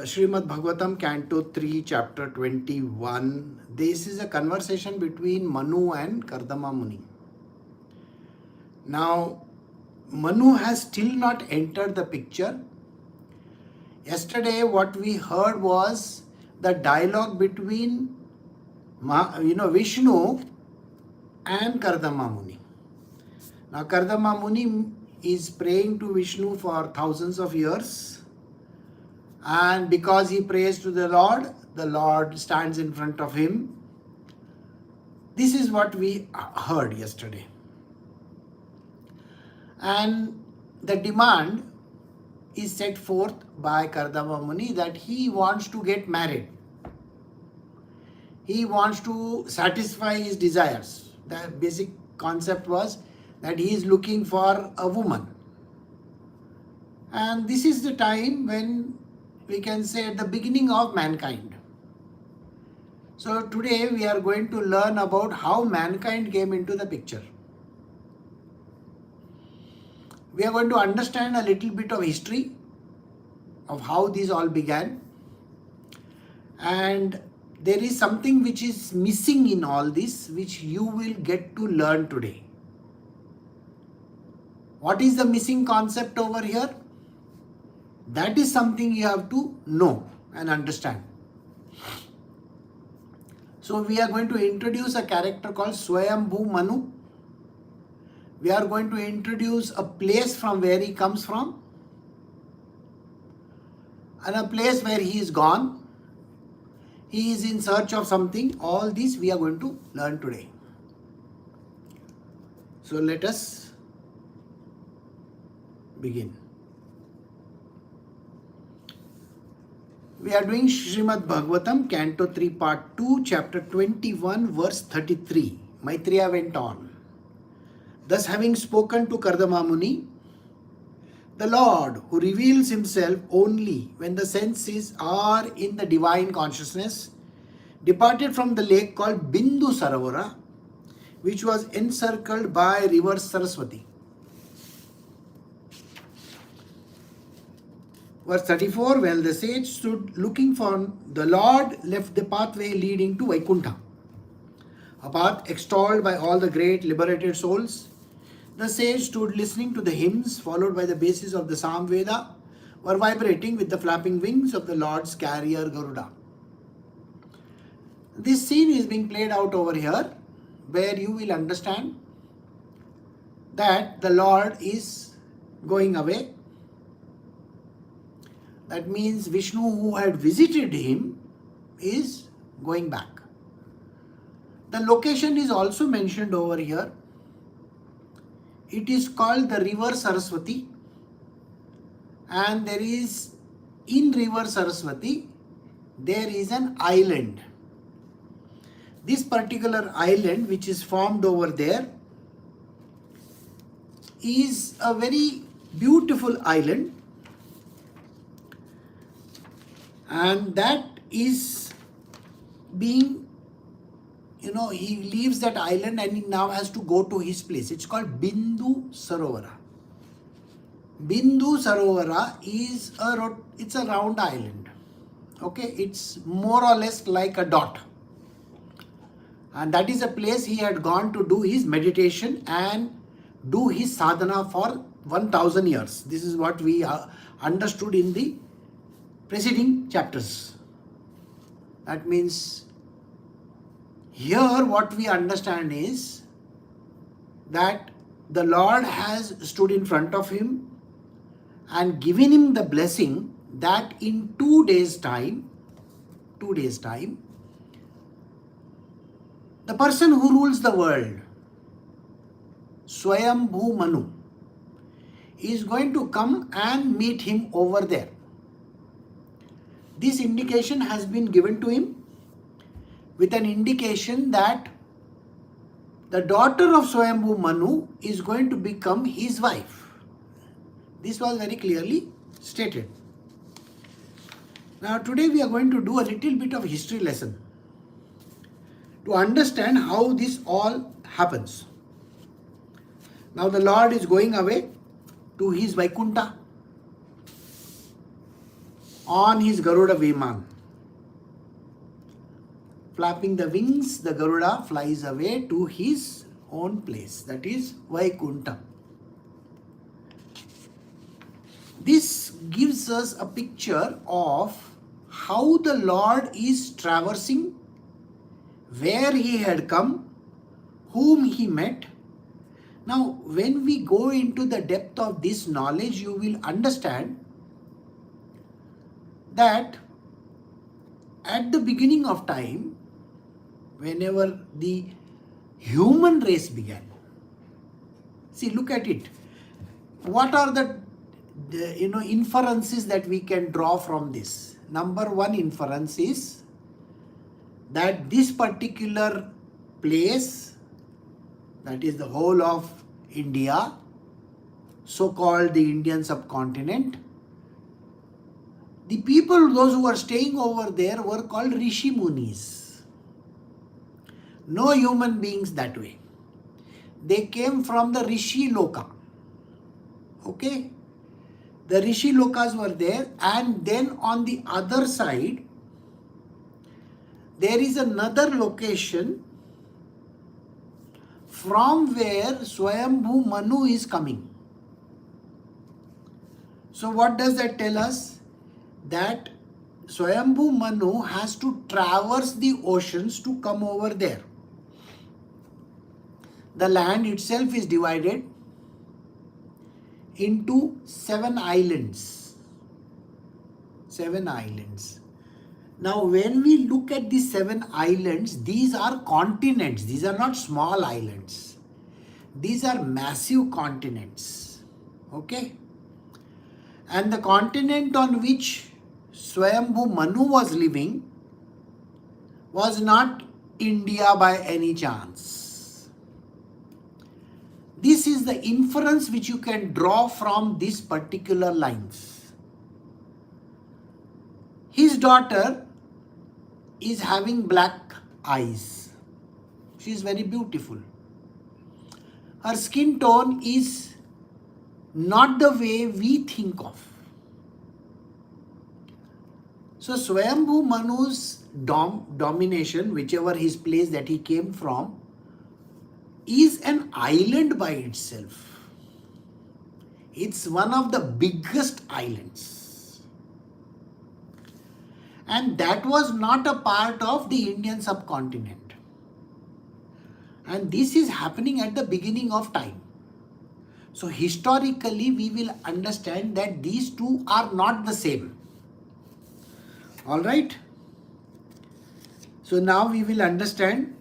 Srimad Bhagavatam, Canto 3, Chapter 21. This is a conversation between Manu and Kardama Muni. Now, Manu has still not entered the picture. Yesterday, what we heard was the dialogue between Vishnu and Kardama Muni. Now, Kardama Muni is praying to Vishnu for thousands of years. And because he prays to the Lord stands in front of him. This is what we heard yesterday. And the demand is set forth by Kardama Muni that he wants to get married. He wants to satisfy his desires. The basic concept was that he is looking for a woman. And this is the time when we can say at the beginning of mankind. So today we are going to learn about how mankind came into the picture. We are going to understand a little bit of history of how this all began. And there is something which is missing in all this, which you will get to learn today. What is the missing concept over here? That is something you have to know and understand. So we are going to introduce a character called Swayambhu Manu. We are going to introduce a place from where he comes from and a place where he is gone. He is in search of something. All this we are going to learn today. So let us begin. We are doing Srimad Bhagavatam, Canto 3, Part 2, Chapter 21, Verse 33. Maitreya went on. Thus having spoken to Kardama Muni, the Lord, who reveals himself only when the senses are in the divine consciousness, departed from the lake called Bindu Saravara, which was encircled by river Saraswati. Verse 34, while the sage stood looking for the Lord, left the pathway leading to Vaikuntha, a path extolled by all the great liberated souls. The sage stood listening to the hymns, followed by the bases of the Samveda, were vibrating with the flapping wings of the Lord's carrier Garuda. This scene is being played out over here, where you will understand that the Lord is going away. That means Vishnu, who had visited him, is going back. The location is also mentioned over here. It is called the river Saraswati, and there is, in river Saraswati, there is an island. This particular island, which is formed over there, is a very beautiful island. And that is being, he leaves that island and he now has to go to his place. It's called Bindu Sarovara. Bindu Sarovara is it's a round island. Okay, it's more or less like a dot. And that is a place he had gone to do his meditation and do his sadhana for 1000 years. This is what we understood in the preceding chapters. That means here what we understand is that the Lord has stood in front of him and given him the blessing that in 2 days' time, the person who rules the world, Swayambhu Manu, is going to come and meet him over there. This indication has been given to him with an indication that the daughter of Swayambhu Manu is going to become his wife. This was very clearly stated. Now today we are going to do a little bit of history lesson to understand how this all happens. Now the Lord is going away to his Vaikuntha. on his Garuda Viman. Flapping the wings, the Garuda flies away to his own place, that is Vaikuntham. This gives us a picture of how the Lord is traversing, where he had come, whom he met. Now, when we go into the depth of this knowledge, you will understand that at the beginning of time, whenever the human race began, see, look at it. What are the inferences that we can draw from this? Number one inference is that this particular place, that is the whole of India, so-called the Indian subcontinent, the people, those who were staying over there, were called Rishi Munis. No human beings that way. They came from the Rishi Loka. Okay? The Rishi Lokas were there, and then on the other side, there is another location from where Swayambhu Manu is coming. So what does that tell us? That Swayambhu Manu has to traverse the oceans to come over there. The land itself is divided into 7 islands. 7 islands. Now, when we look at these 7 islands, these are continents. These are not small islands. These are massive continents. Okay? And the continent on which Swayambhu Manu was living was not India by any chance. This is the inference which you can draw from these particular lines. His daughter is having black eyes. She is very beautiful. Her skin tone is not the way we think of. So Swayambhu Manu's domination, whichever his place that he came from, is an island by itself. It's one of the biggest islands. And that was not a part of the Indian subcontinent. And this is happening at the beginning of time. So historically, we will understand that these two are not the same. All right. So now we will understand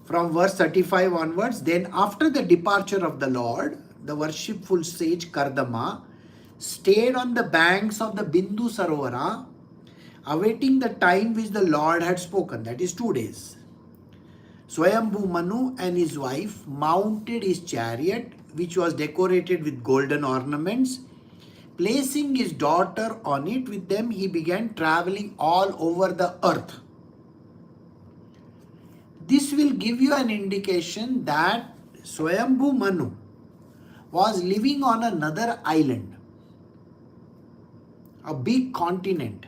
from verse 35 onwards. Then after the departure of the Lord, the worshipful sage Kardama stayed on the banks of the Bindu Sarovara, awaiting the time which the Lord had spoken, that is 2 days. Swayambhu Manu and his wife mounted his chariot, which was decorated with golden ornaments. Placing his daughter on it with them, he began traveling all over the earth. This will give you an indication that Swayambhu Manu was living on another island, a big continent,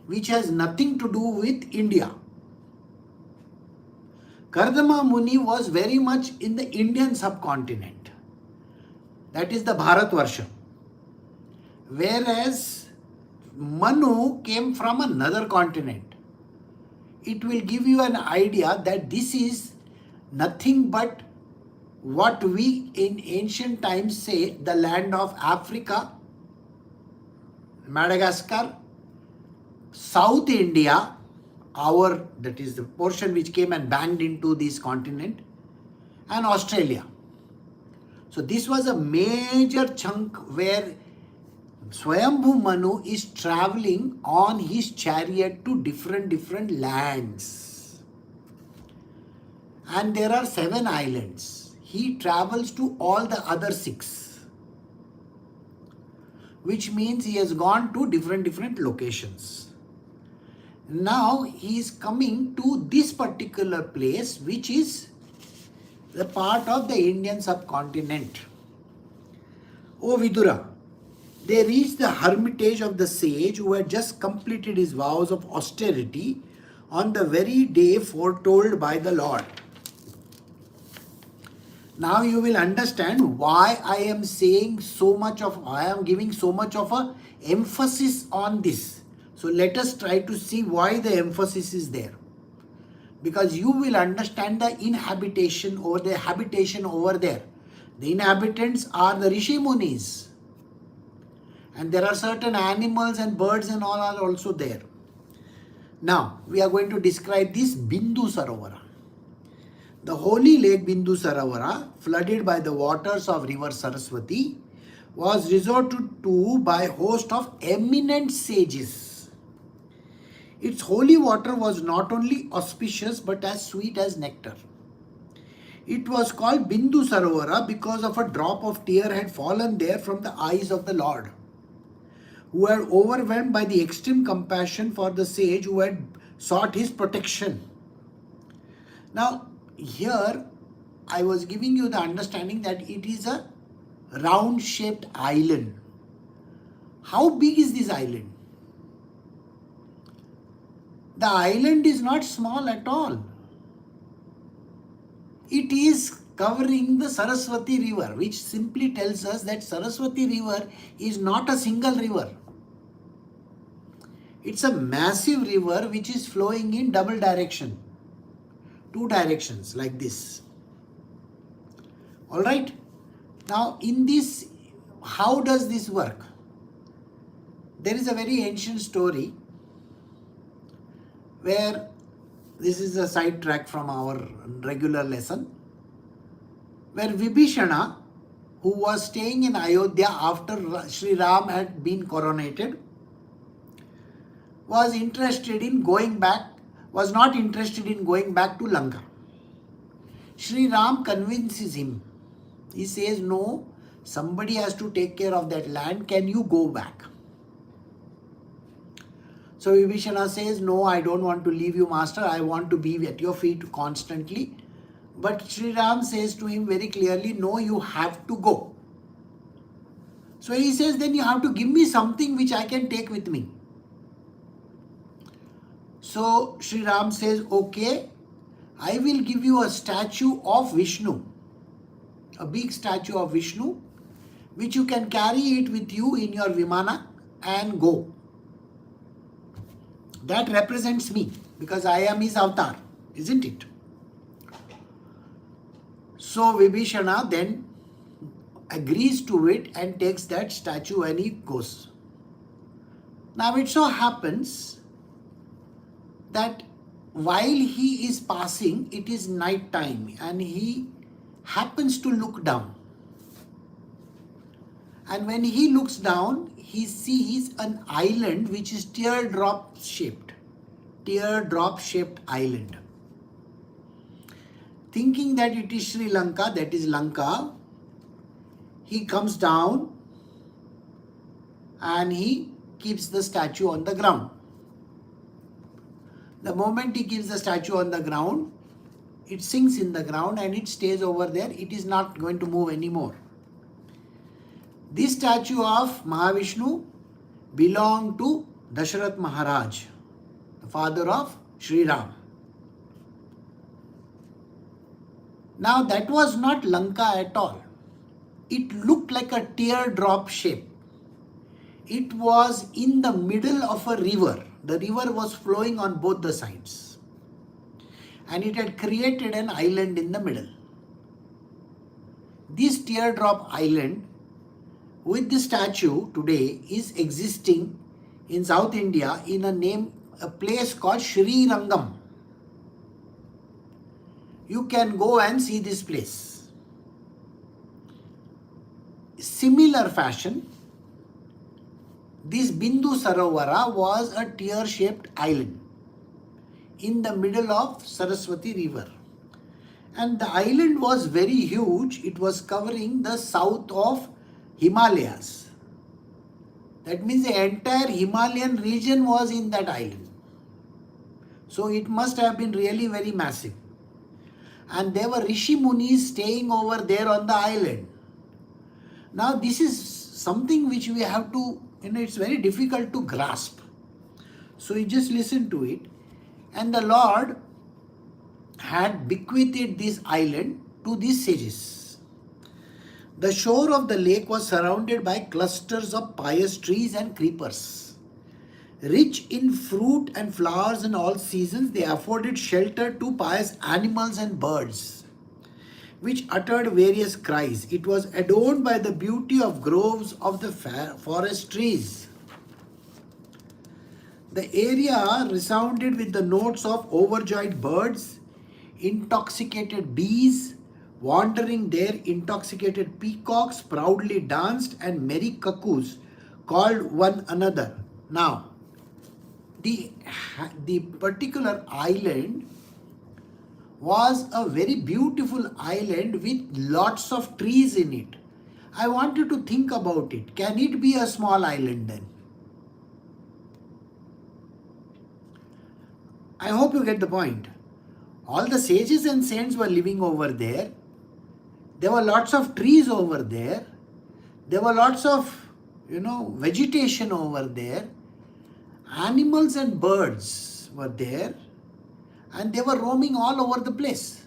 which has nothing to do with India. Kardama Muni was very much in the Indian subcontinent, that is the Bharatvarsha. Whereas Manu came from another continent. It will give you an idea that this is nothing but what we in ancient times say the land of Africa, Madagascar, South India, that is the portion which came and banged into this continent, and Australia. So this was a major chunk where Swayambhu Manu is traveling on his chariot to different lands. And there are 7 islands. He travels to all the other 6. Which means he has gone to different locations. Now he is coming to this particular place, which is the part of the Indian subcontinent. O Vidura, They reached the hermitage of the sage who had just completed his vows of austerity on the very day foretold by the Lord. Now you will understand why I am giving so much of a emphasis on this. So let us try to see why the emphasis is there. Because you will understand the habitation over there. The inhabitants are the Rishi Munis. And there are certain animals and birds and all are also there. Now, we are going to describe this Bindu Sarovara. The holy lake Bindu Sarovara, flooded by the waters of river Saraswati, was resorted to by a host of eminent sages. Its holy water was not only auspicious but as sweet as nectar. It was called Bindu Sarovara because of a drop of tear had fallen there from the eyes of the Lord, who were overwhelmed by the extreme compassion for the sage who had sought his protection. Now, here I was giving you the understanding that it is a round-shaped island. How big is this island? The island is not small at all. It is covering the Saraswati river, which simply tells us that Saraswati river is not a single river. It's a massive river which is flowing in double direction. 2 directions like this. Alright. Now in this, how does this work? There is a very ancient story where, this is a side track from our regular lesson, where Vibhishana, who was staying in Ayodhya after Sri Ram had been coronated, was not interested in going back to Lanka. Sri Ram convinces him. He says, no, somebody has to take care of that land. Can you go back? So Vibhishana says, no, I don't want to leave you, master. I want to be at your feet constantly. But Sri Ram says to him very clearly, no, you have to go. So he says, then you have to give me something which I can take with me. So Sri Ram says, okay, I will give you a statue of Vishnu, a big statue of Vishnu, which you can carry it with you in your Vimana and go. That represents me because I am his avatar, isn't it? So Vibhishana then agrees to it and takes that statue and he goes. Now it so happens that while he is passing, it is night time and he happens to look down. And when he looks down, he sees an island which is teardrop shaped island. Thinking that it is Sri Lanka, that is Lanka, he comes down and he keeps the statue on the ground. The moment he keeps the statue on the ground, it sinks in the ground and it stays over there. It is not going to move anymore. This statue of Mahavishnu belonged to Dasharath Maharaj, the father of Sri Ram. Now that was not Lanka at all. It looked like a teardrop shape. It was in the middle of a river. The river was flowing on both the sides. And it had created an island in the middle. This teardrop island with the statue today is existing in South India in a place called Sri Rangam. You can go and see this place. Similar fashion, this Bindu Sarovara was a tear-shaped island in the middle of Saraswati river. And the island was very huge. It was covering the south of Himalayas. That means the entire Himalayan region was in that island. So it must have been really very massive. And there were Rishi Munis staying over there on the island. Now this is something which we have to, it's very difficult to grasp. So you just listen to it. And the Lord had bequeathed this island to these sages. The shore of the lake was surrounded by clusters of pious trees and creepers. Rich in fruit and flowers in all seasons, they afforded shelter to pious animals and birds, which uttered various cries. It was adorned by the beauty of groves of the forest trees. The area resounded with the notes of overjoyed birds, intoxicated bees, wandering there, intoxicated peacocks proudly danced, and merry cuckoos called one another. Now, the particular island was a very beautiful island with lots of trees in it. I want you to think about it. Can it be a small island then? I hope you get the point. All the sages and saints were living over there. There were lots of trees over there. There were lots of, vegetation over there. Animals and birds were there. And they were roaming all over the place.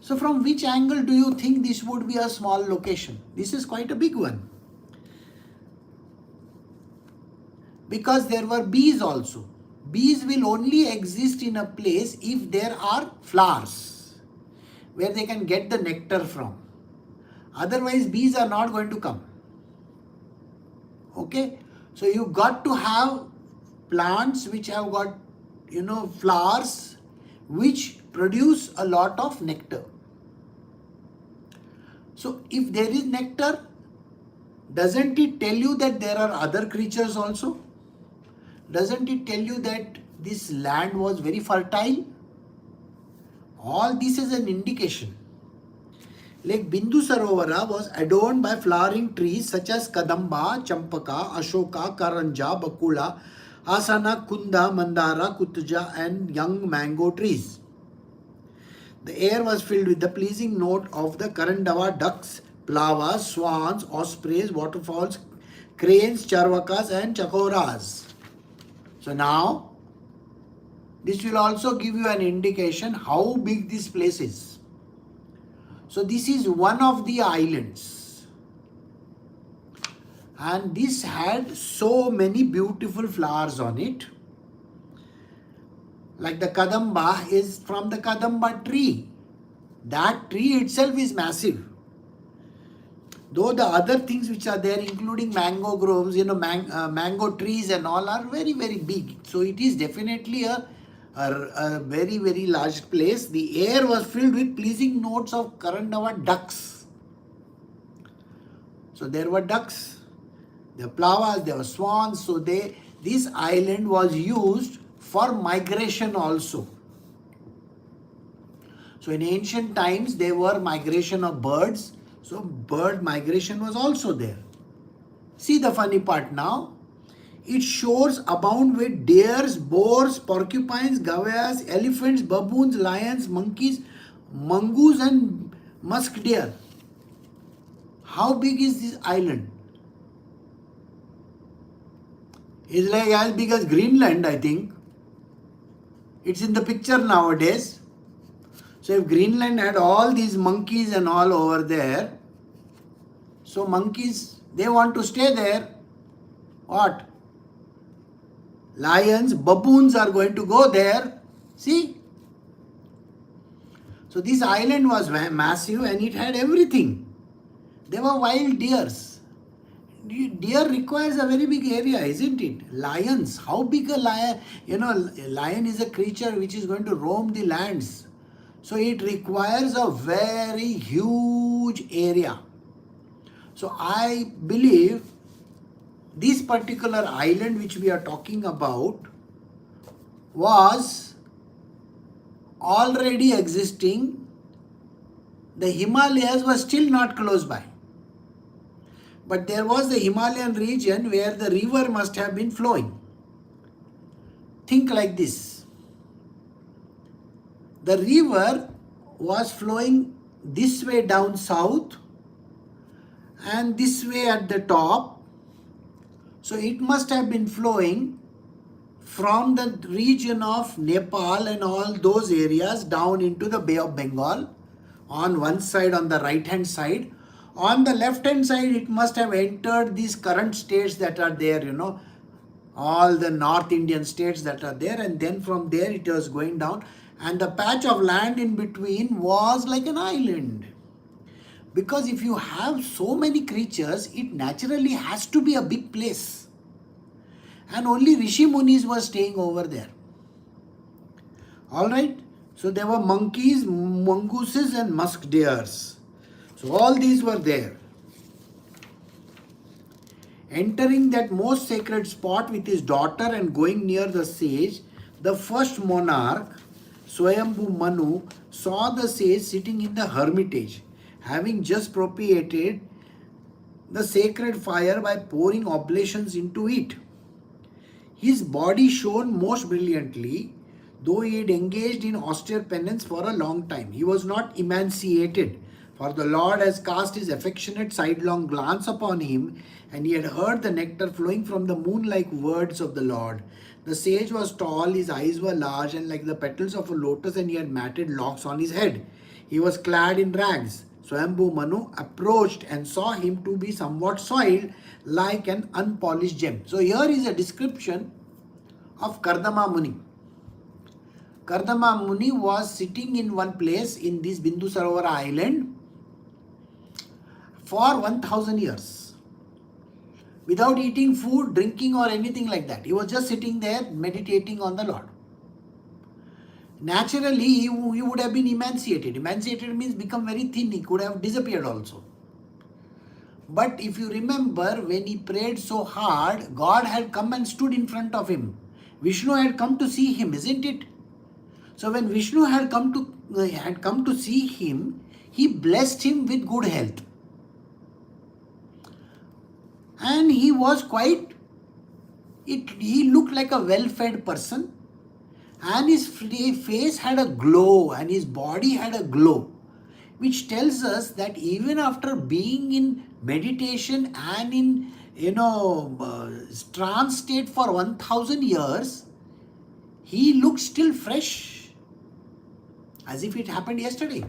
So from which angle do you think this would be a small location? This is quite a big one. Because there were bees also. Bees will only exist in a place if there are flowers where they can get the nectar from. Otherwise, bees are not going to come. Okay? So you got to have plants which have got, flowers which produce a lot of nectar. So if there is nectar, doesn't it tell you that there are other creatures also? Doesn't it tell you that this land was very fertile? All this is an indication. Lake Bindu Sarovara was adorned by flowering trees such as Kadamba, Champaka, Ashoka, Karanja, Bakula, Asana, Kunda, Mandara, Kutuja, and young mango trees. The air was filled with the pleasing note of the Karandava ducks, plavas, swans, ospreys, waterfalls, cranes, charvakas, and chakoras. So now, this will also give you an indication how big this place is. So this is one of the islands. And this had so many beautiful flowers on it. Like the Kadamba is from the Kadamba tree. That tree itself is massive. Though the other things which are there, including mango groves, mango trees and all are very, very big. So it is definitely a very, very large place. The air was filled with pleasing notes of Karandava ducks. So there were ducks, there were plavas, there were swans. So this island was used for migration also. So in ancient times, there were migration of birds. So bird migration was also there. See the funny part now. Its shores abound with deers, boars, porcupines, gavayas, elephants, baboons, lions, monkeys, mongoose, and musk deer. How big is this island? It's like as big as Greenland, I think. It's in the picture nowadays. So if Greenland had all these monkeys and all over there, so monkeys, they want to stay there. What? Lions, baboons are going to go there. See? So this island was massive and it had everything. There were wild deers. Deer requires a very big area, isn't it? Lions, how big a lion? A lion is a creature which is going to roam the lands. So it requires a very huge area. So I believe this particular island which we are talking about was already existing. The Himalayas were still not close by. But there was the Himalayan region where the river must have been flowing. Think like this. The river was flowing this way down south, and this way at the top. So it must have been flowing from the region of Nepal and all those areas down into the Bay of Bengal on one side, on the right hand side. On the left hand side, it must have entered these current states that are there, all the North Indian states that are there, and then from there it was going down, and the patch of land in between was like an island. Because if you have so many creatures, it naturally has to be a big place. And only Rishi Munis were staying over there. Alright? So there were monkeys, mongooses and musk deers. So all these were there. Entering that most sacred spot with his daughter and going near the sage, the first monarch, Swayambhu Manu, saw the sage sitting in the hermitage, having just propitiated the sacred fire by pouring oblations into it. His body shone most brilliantly, though he had engaged in austere penance for a long time. He was not emaciated, for the Lord has cast his affectionate sidelong glance upon him, and he had heard the nectar flowing from the moon-like words of the Lord. The sage was tall, his eyes were large and like the petals of a lotus, and he had matted locks on his head. He was clad in rags. Swayambhu Manu approached and saw him to be somewhat soiled, like an unpolished gem. So here is a description of Kardama Muni. Kardama Muni was sitting in one place in this Bindu Sarovara island for 1000 years without eating food, drinking or anything like that. He was just sitting there meditating on the Lord. Naturally, he would have been emaciated. Emaciated means become very thin. He could have disappeared also. But if you remember, when he prayed so hard, God had come and stood in front of him. Vishnu had come to see him, isn't it? So when Vishnu had come to see him, he blessed him with good health. And he was he looked like a well-fed person. And his face had a glow and his body had a glow, which tells us that even after being in meditation and in trance state for 1000 years, he looked still fresh, as if it happened yesterday.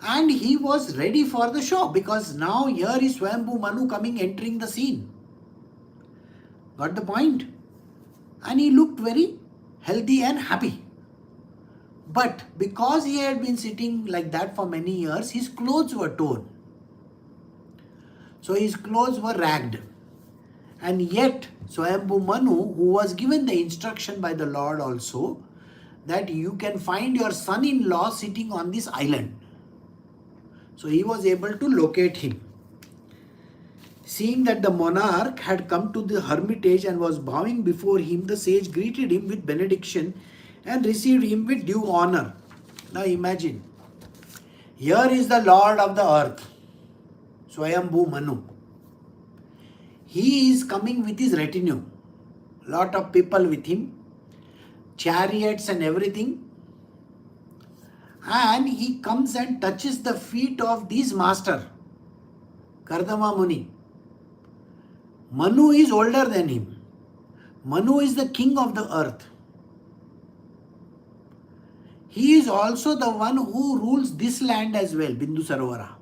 And he was ready for the show, because now here is Swayambhu Manu entering the scene. Got the point? And he looked very healthy and happy. But because he had been sitting like that for many years, his clothes were torn. So his clothes were ragged. And yet, Swayambhu Manu, who was given the instruction by the Lord also, that you can find your son-in-law sitting on this island. So he was able to locate him. Seeing that the monarch had come to the hermitage and was bowing before him, the sage greeted him with benediction and received him with due honor. Now imagine, here is the Lord of the earth, Swayambhu Manu. He is coming with his retinue, lot of people with him, chariots and everything. And he comes and touches the feet of this master, Kardama Muni. Manu is older than him. Manu is the king of the earth. He is also the one who rules this land as well, Bindu Sarovara.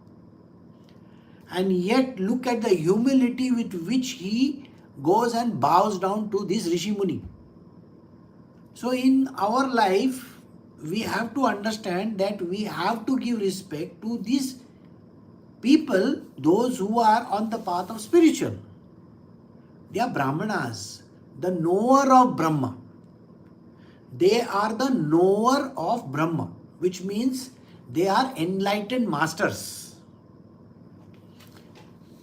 And yet look at the humility with which he goes and bows down to this Rishi Muni. So in our life, we have to understand that we have to give respect to these people, those who are on the path of spiritual. They are Brahmanas, the knower of Brahma. They are the knower of Brahma, which means they are enlightened masters.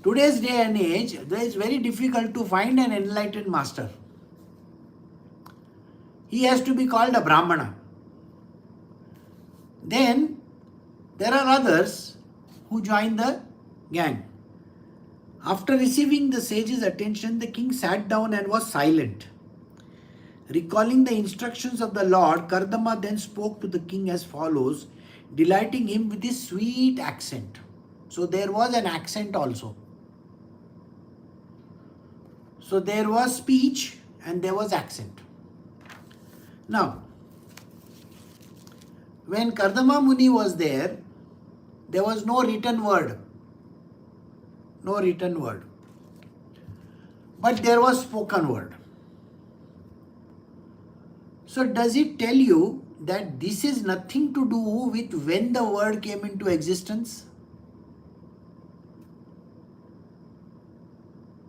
Today's day and age, it is very difficult to find an enlightened master. He has to be called a Brahmana. Then there are others who join the gang. After receiving the sage's attention, the king sat down and was silent. Recalling the instructions of the Lord, Kardama then spoke to the king as follows, delighting him with his sweet accent. So there was an accent also. So there was speech and there was accent. Now, when Kardama Muni was there was no written word. No written word. But there was spoken word. So does it tell you that this is nothing to do with when the word came into existence?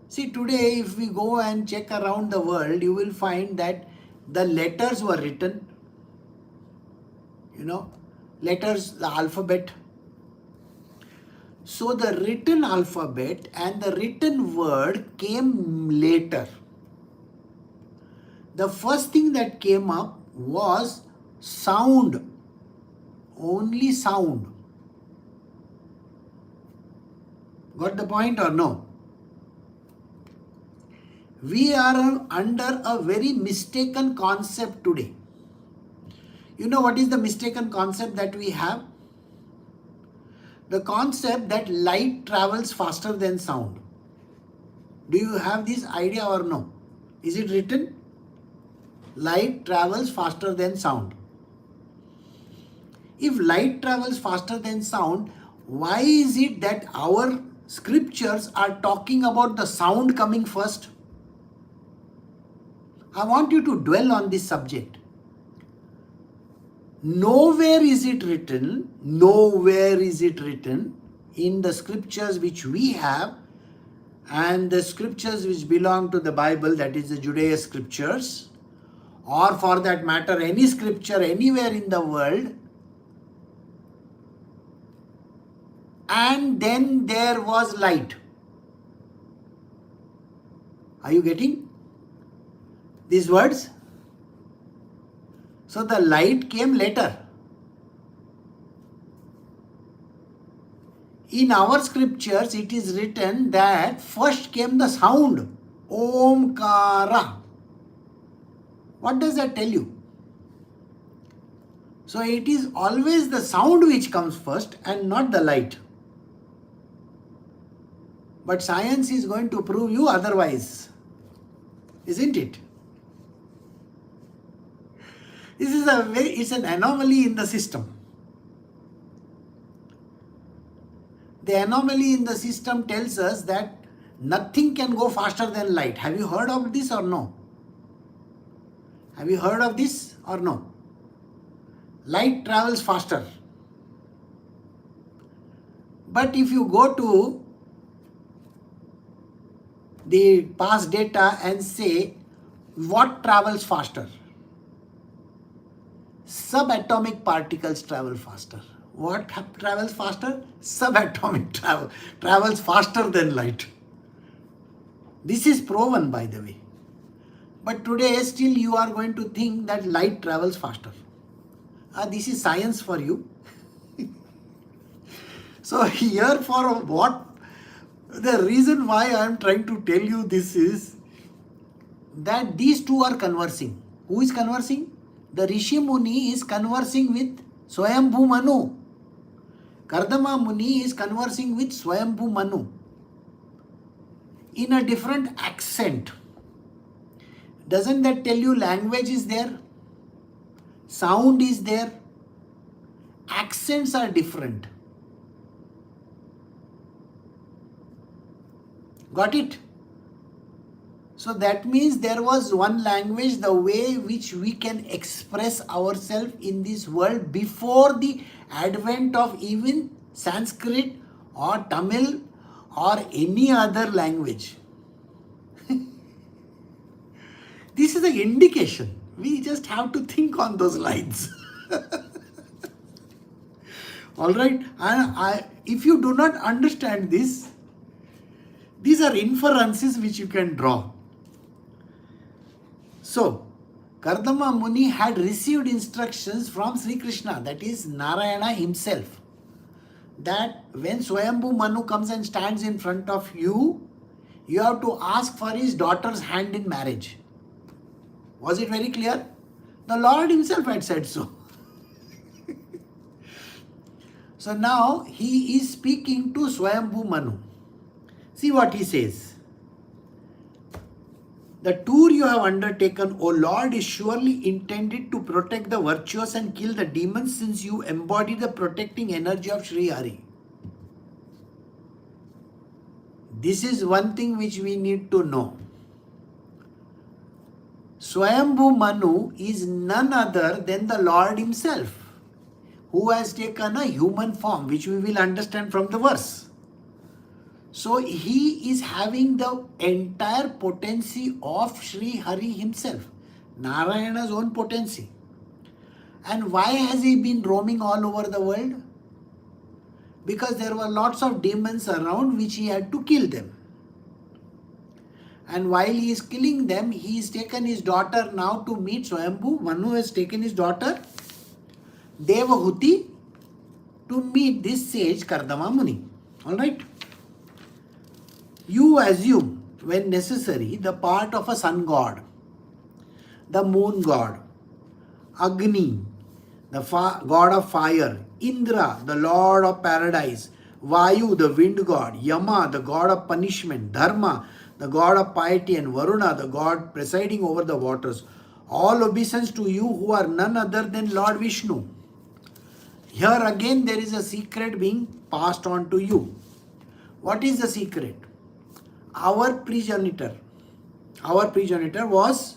See, today if we go and check around the world, you will find that the letters were written. Letters, the alphabet. So the written alphabet and the written word came later. The first thing that came up was sound. Only sound. Got the point or no? We are under a very mistaken concept today. You know what is the mistaken concept that we have? The concept that light travels faster than sound. Do you have this idea or no? Is it written? Light travels faster than sound. If light travels faster than sound, why is it that our scriptures are talking about the sound coming first? I want you to dwell on this subject. Nowhere is it written in the scriptures which we have and the scriptures which belong to the Bible, that is the Judaic scriptures, or for that matter any scripture anywhere in the world, and then there was light. Are you getting these words? So the light came later. In our scriptures, it is written that first came the sound, Omkara. What does that tell you? So it is always the sound which comes first and not the light. But science is going to prove you otherwise, isn't it? It's an anomaly in the system. The anomaly in the system tells us that nothing can go faster than light. Have you heard of this or no? Have you heard of this or no? Light travels faster. But if you go to the past data and say what travels faster? Subatomic particles travel faster. What travels faster? Subatomic travels faster than light. This is proven, by the way. But today still you are going to think that light travels faster. This is science for you. So here for what? The reason why I am trying to tell you this is that these two are conversing. Who is conversing? The Rishi Muni is conversing with Swayambhu Manu. Kardama Muni is conversing with Swayambhu Manu in a different accent. Doesn't that tell you language is there? Sound is there? Accents are different. Got it? So that means there was one language, the way which we can express ourselves in this world before the advent of even Sanskrit or Tamil or any other language. This is an indication. We just have to think on those lines. Alright, and if you do not understand this, these are inferences which you can draw. So, Kardama Muni had received instructions from Sri Krishna, that is Narayana himself, that when Swayambhu Manu comes and stands in front of you, you have to ask for his daughter's hand in marriage. Was it very clear? The Lord himself had said so. So now he is speaking to Swayambhu Manu. See what he says. The tour you have undertaken, O Lord, is surely intended to protect the virtuous and kill the demons, since you embody the protecting energy of Sri Hari. This is one thing which we need to know. Swayambhu Manu is none other than the Lord himself, who has taken a human form, which we will understand from the verse. So he is having the entire potency of Sri Hari himself, Narayana's own potency. And why has he been roaming all over the world? Because there were lots of demons around which he had to kill them. And while he is killing them, he has taken his daughter now to meet Swayambhu. Manu has taken his daughter Devahuti to meet this sage Kardama Muni. Alright? You assume, when necessary, the part of a sun god, the moon god, Agni, the god of fire, Indra, the lord of paradise, Vayu, the wind god, Yama, the god of punishment, Dharma, the god of piety, and Varuna, the god presiding over the waters. All obeisance to you who are none other than Lord Vishnu. Here again there is a secret being passed on to you. What is the secret? Our progenitor was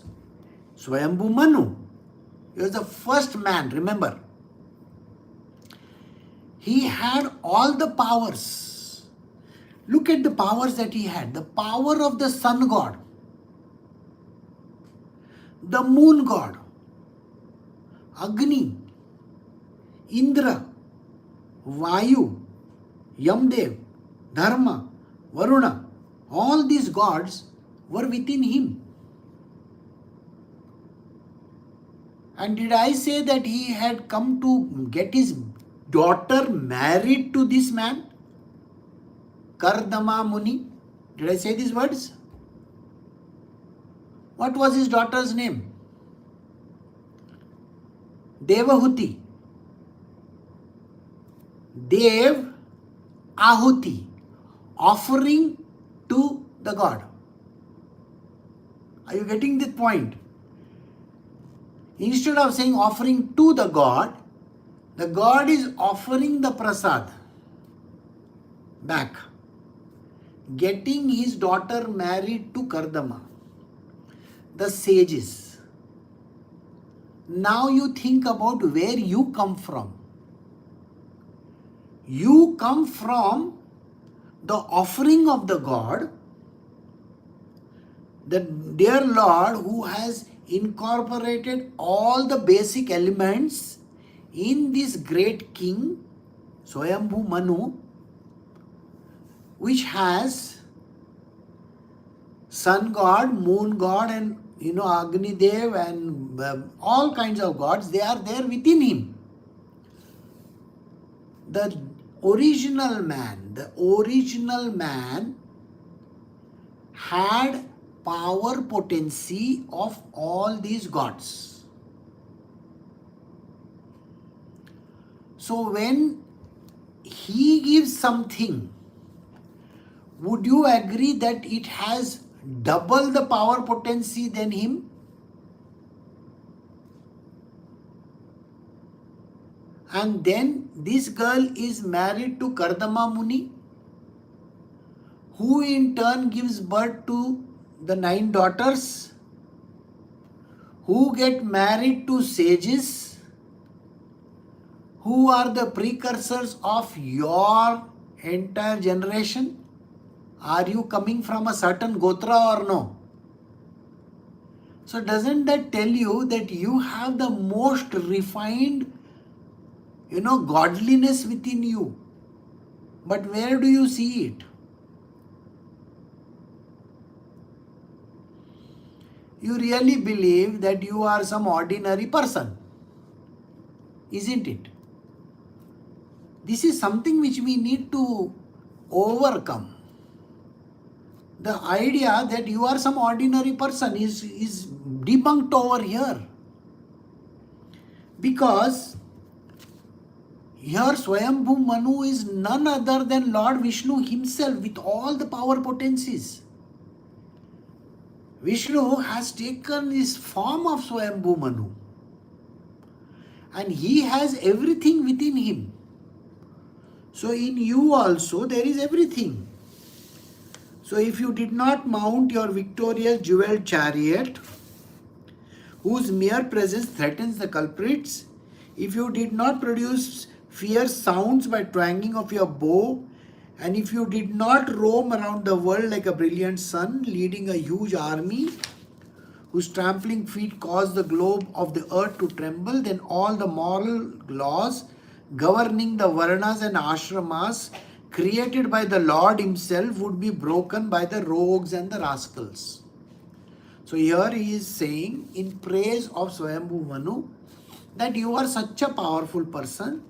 Swayambhu Manu. He was the first man, remember. He had all the powers. Look at the powers that he had. The power of the sun god, the moon god, Agni, Indra, Vayu, Yamdev, Dharma, Varuna. All these gods were within him. And did I say that he had come to get his daughter married to this man? Kardama Muni. Did I say these words? What was his daughter's name? Devahuti. Dev Ahuti. Offering to the god. Are you getting this point? Instead of saying offering to the god is offering the prasad back. Getting his daughter married to Kardama, the sages. Now you think about where you come from. You come from the offering of the God, the dear Lord who has incorporated all the basic elements in this great king, Swayambhu Manu, which has sun god, moon god, and Agni Dev and all kinds of gods. They are there within him. The original man had power potency of all these gods. So when he gives something, would you agree that it has double the power potency than him? And then this girl is married to Kardama Muni, who in turn gives birth to the 9 daughters, who get married to sages, who are the precursors of your entire generation. Are you coming from a certain gotra or no? So doesn't that tell you that you have the most refined godliness within you? But where do you see it? You really believe that you are some ordinary person, isn't it? This is something which we need to overcome. The idea that you are some ordinary person is debunked over here. Because Here Swayambhu Manu is none other than Lord Vishnu himself with all the power potencies. Vishnu has taken his form of Swayambhu Manu. And he has everything within him. So in you also there is everything. So if you did not mount your victorious jeweled chariot, whose mere presence threatens the culprits, if you did not produce fierce sounds by twanging of your bow, and if you did not roam around the world like a brilliant sun, leading a huge army, whose trampling feet cause the globe of the earth to tremble, then all the moral laws governing the Varnas and Ashramas created by the Lord himself would be broken by the rogues and the rascals. So here he is saying in praise of Swayambhu Manu that you are such a powerful person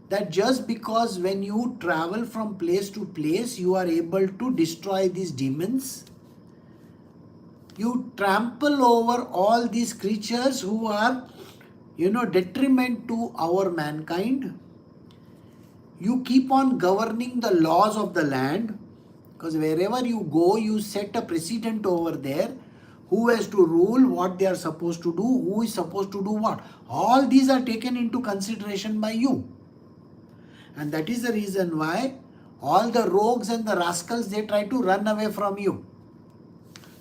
that just because when you travel from place to place you are able to destroy these demons, you trample over all these creatures who are, detriment to our mankind. You keep on governing the laws of the land, because wherever you go, you set a precedent over there. Who has to rule, what they are supposed to do, who is supposed to do what. All these are taken into consideration by you. And that is the reason why all the rogues and the rascals, they try to run away from you.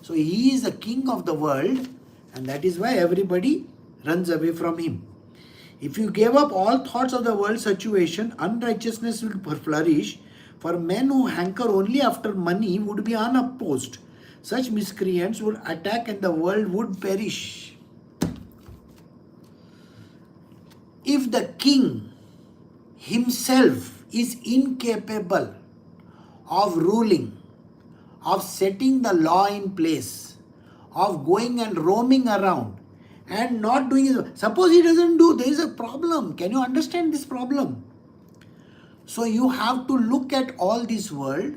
So he is the king of the world, and that is why everybody runs away from him. If you gave up all thoughts of the world situation, unrighteousness will flourish, for men who hanker only after money would be unopposed. Such miscreants would attack and the world would perish. If the king himself is incapable of ruling, of setting the law in place, of going and roaming around and not doing it. Suppose he doesn't do, there is a problem. Can you understand this problem? So you have to look at all this world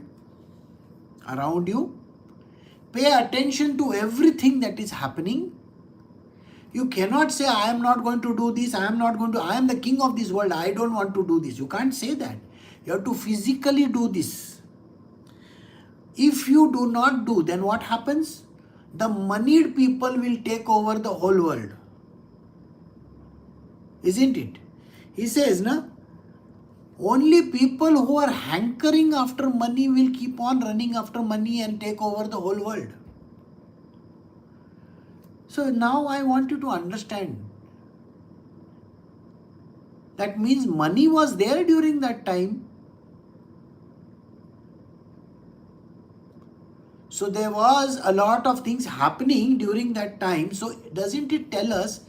around you, pay attention to everything that is happening. You cannot say, I am not going to do this, I am the king of this world, I don't want to do this. You can't say that. You have to physically do this. If you do not do, then what happens? The moneyed people will take over the whole world. Isn't it? He says, only people who are hankering after money will keep on running after money and take over the whole world. So now I want you to understand. That means money was there during that time. So there was a lot of things happening during that time. So doesn't it tell us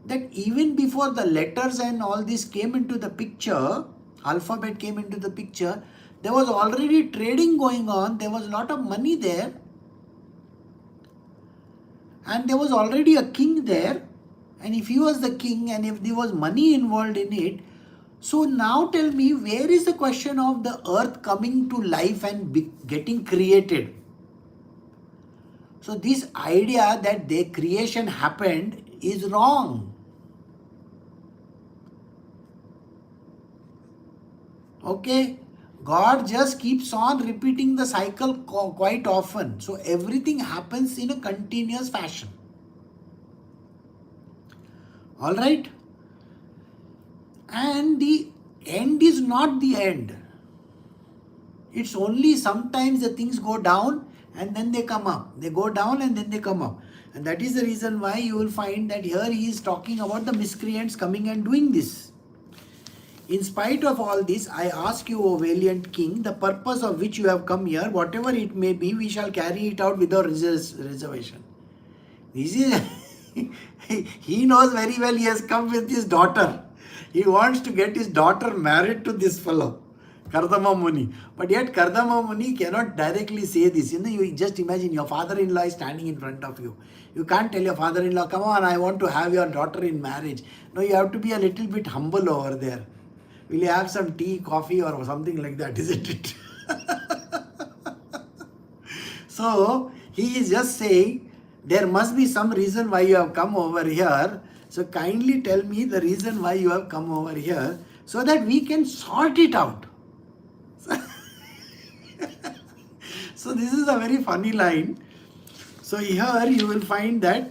that even before the letters and all this came into the picture, alphabet came into the picture, there was already trading going on, there was a lot of money there, and there was already a king there, and if he was the king and if there was money involved in it, so now tell me, where is the question of the earth coming to life and getting created? So this idea that the creation happened is wrong. Okay, God just keeps on repeating the cycle quite often. So everything happens in a continuous fashion. Alright? And the end is not the end. It's only sometimes the things go down and then they come up. They go down and then they come up. And that is the reason why you will find that here he is talking about the miscreants coming and doing this. In spite of all this, I ask you, O valiant king, the purpose of which you have come here, whatever it may be, we shall carry it out without reservation. This is he knows very well he has come with his daughter. He wants to get his daughter married to this fellow, Kardama Muni. But yet Kardama Muni cannot directly say this. You just imagine your father-in-law is standing in front of you. You can't tell your father-in-law, come on, I want to have your daughter in marriage. No, you have to be a little bit humble over there. Will you have some tea, coffee or something like that, isn't it? So, he is just saying, there must be some reason why you have come over here. So, kindly tell me the reason why you have come over here. so that we can sort it out. So this is a very funny line. So here you will find that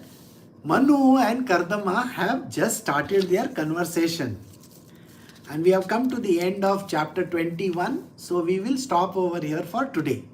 Manu and Kardama have just started their conversation. And we have come to the end of chapter 21. So we will stop over here for today.